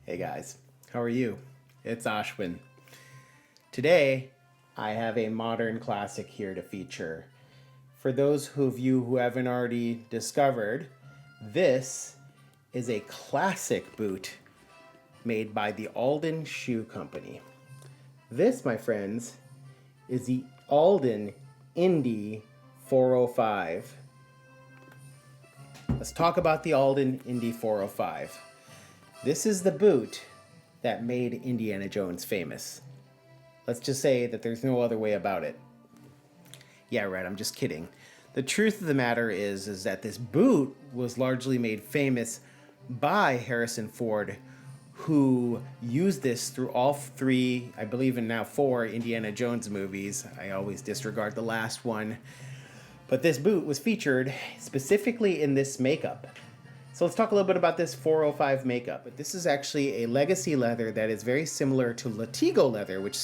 Hey guys, how are you? It's Ashwin. Today, I have a modern classic here to feature. For those of you who haven't already discovered, this is a classic boot made by the Alden Shoe Company. This, my friends, is the Alden Indy 405. Let's talk about the Alden Indy 405. This is the boot that made Indiana Jones famous. Let's just say that there's no other way about it. Yeah, right, I'm just kidding. The truth of the matter is that this boot was largely made famous by Harrison Ford, who used this through all three, I believe in now 4 Indiana Jones movies. I always disregard the last one. But this boot was featured specifically in this makeup. So let's talk a little bit about this 405 makeup. But this is actually a legacy leather that is very similar to Latigo leather, which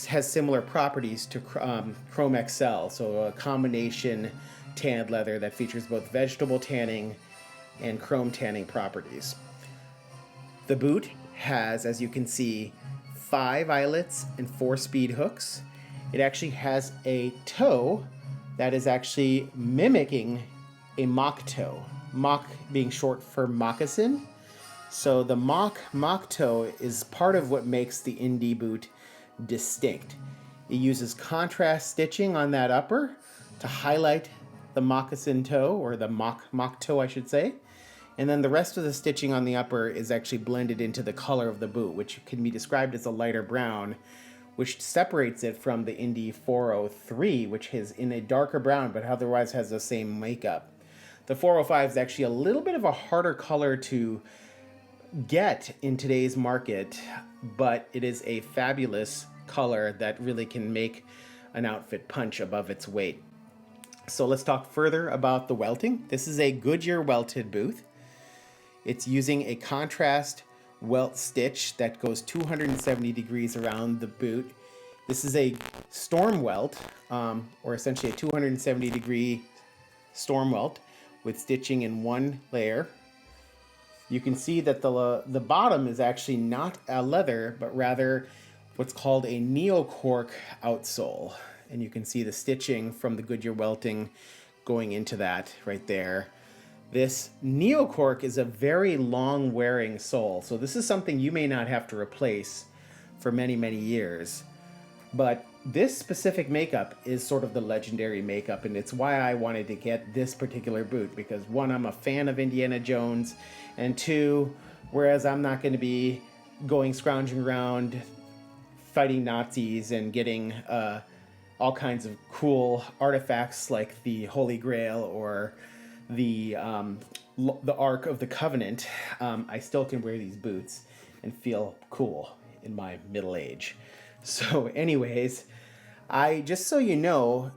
has similar properties to Chrome XL. So a combination tanned leather that features both vegetable tanning and chrome tanning properties. The boot has, as you can see, 5 eyelets and 4 speed hooks. It actually has a toe that is actually mimicking a mock toe. Mock being short for moccasin. So the mock toe is part of what makes the Indy boot distinct. It uses contrast stitching on that upper to highlight the moccasin toe, or the mock toe I should say. And then the rest of the stitching on the upper is actually blended into the color of the boot, which can be described as a lighter brown, which separates it from the Indy 403, which is in a darker brown but otherwise has the same makeup. The 405 is actually a little bit of a harder color to get in today's market, but it is a fabulous color that really can make an outfit punch above its weight. So let's talk further about the welting. This is a Goodyear welted boot. It's using a contrast welt stitch that goes 270 degrees around the boot. This is a storm welt, or essentially a 270 degree storm welt with stitching in one layer. You can see that the bottom is actually not a leather, but rather what's called a neocork outsole. And you can see the stitching from the Goodyear welting going into that right there. This neocork is a very long wearing sole. So this is something you may not have to replace for many, many years. But this specific makeup is sort of the legendary makeup, and it's why I wanted to get this particular boot, because 1, I'm a fan of Indiana Jones, and 2, whereas I'm not going to be going scrounging around fighting Nazis and getting all kinds of cool artifacts like the Holy Grail or the Ark of the Covenant, I still can wear these boots and feel cool in my middle age. So anyways, I, just so you know,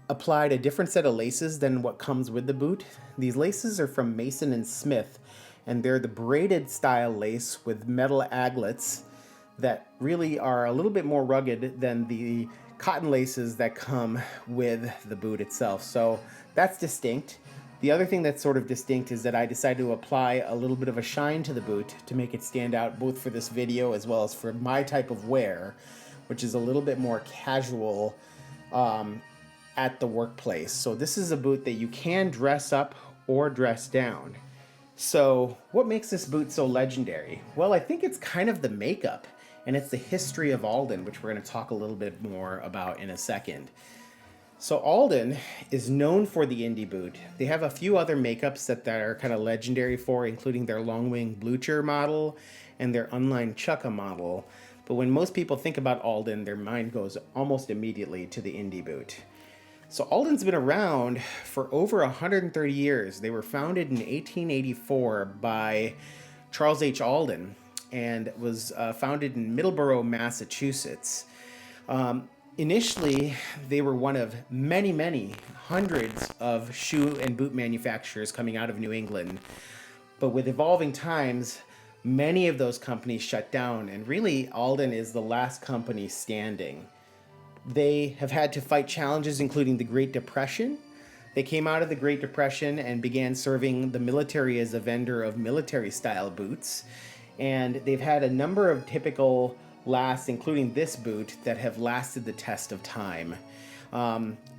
applied a different set of laces than what comes with the boot. These laces are from Mason & Smith, and they're the braided style lace with metal aglets that really are a little bit more rugged than the cotton laces that come with the boot itself. So that's distinct. The other thing that's sort of distinct is that I decided to apply a little bit of a shine to the boot to make it stand out both for this video as well as for my type of wear, which is a little bit more casual at the workplace. So this is a boot that you can dress up or dress down. So what makes this boot so legendary? Well, I think it's kind of the makeup, and it's the history of Alden, which we're going to talk a little bit more about in a second. So Alden is known for the Indy boot. They have a few other makeups that are kind of legendary for, including their long wing Blucher model and their unlined Chukka model. But when most people think about Alden, their mind goes almost immediately to the Indy boot. So Alden's been around for over 130 years. They were founded in 1884 by Charles H. Alden, and was founded in Middleborough, Massachusetts. Initially, they were one of many, many hundreds of shoe and boot manufacturers coming out of New England. But with evolving times, many of those companies shut down, and really Alden is the last company standing. They have had to fight challenges including the Great Depression. They came out of the Great Depression and began serving the military as a vendor of military style boots. And they've had a number of typical lasts, including this boot, that have lasted the test of time.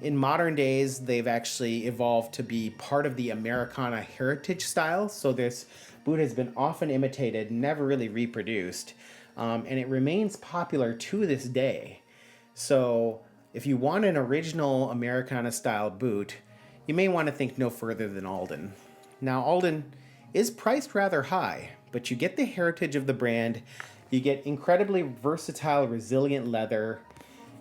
In modern days, they've actually evolved to be part of the Americana heritage style. So this boot has been often imitated, never really reproduced, and it remains popular to this day. So if you want an original Americana style boot, you may want to think no further than Alden. Now, Alden is priced rather high, but you get the heritage of the brand, you get incredibly versatile, resilient leather,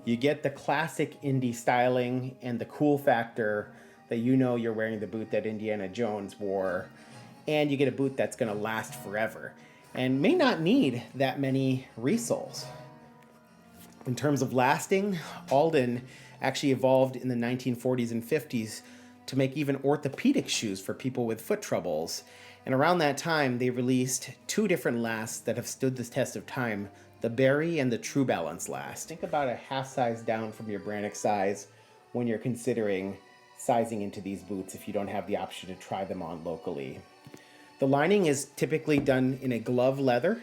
you get the classic Indy styling and the cool factor that you know you're wearing the boot that Indiana Jones wore, and you get a boot that's going to last forever and may not need that many resoles. In terms of lasting, Alden actually evolved in the 1940s and 50s to make even orthopedic shoes for people with foot troubles. And around that time, they released two different lasts that have stood the test of time, the Berry and the True Balance last. Think about a half size down from your Brannock size when you're considering sizing into these boots if you don't have the option to try them on locally. The lining is typically done in a glove leather.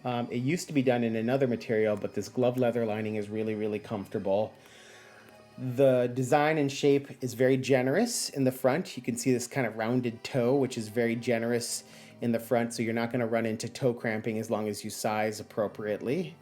It used to be done in another material, but this glove leather lining is really, really comfortable. The design and shape is very generous in the front. You can see this kind of rounded toe, which is very generous in the front, so you're not going to run into toe cramping as long as you size appropriately.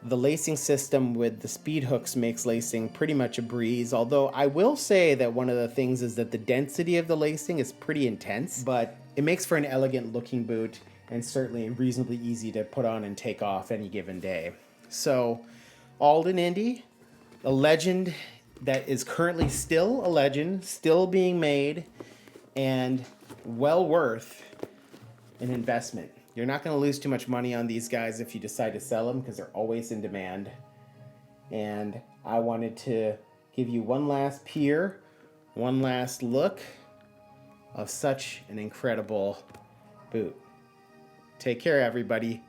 The lacing system with the speed hooks makes lacing pretty much a breeze, although I will say that one of the things is that the density of the lacing is pretty intense, but it makes for an elegant looking boot and certainly reasonably easy to put on and take off any given day. So, Alden Indy, a legend that is currently still a legend, still being made, and well worth an investment. You're not going to lose too much money on these guys if you decide to sell them because they're always in demand. And I wanted to give you one last peer, one last look of such an incredible boot. Take care, everybody.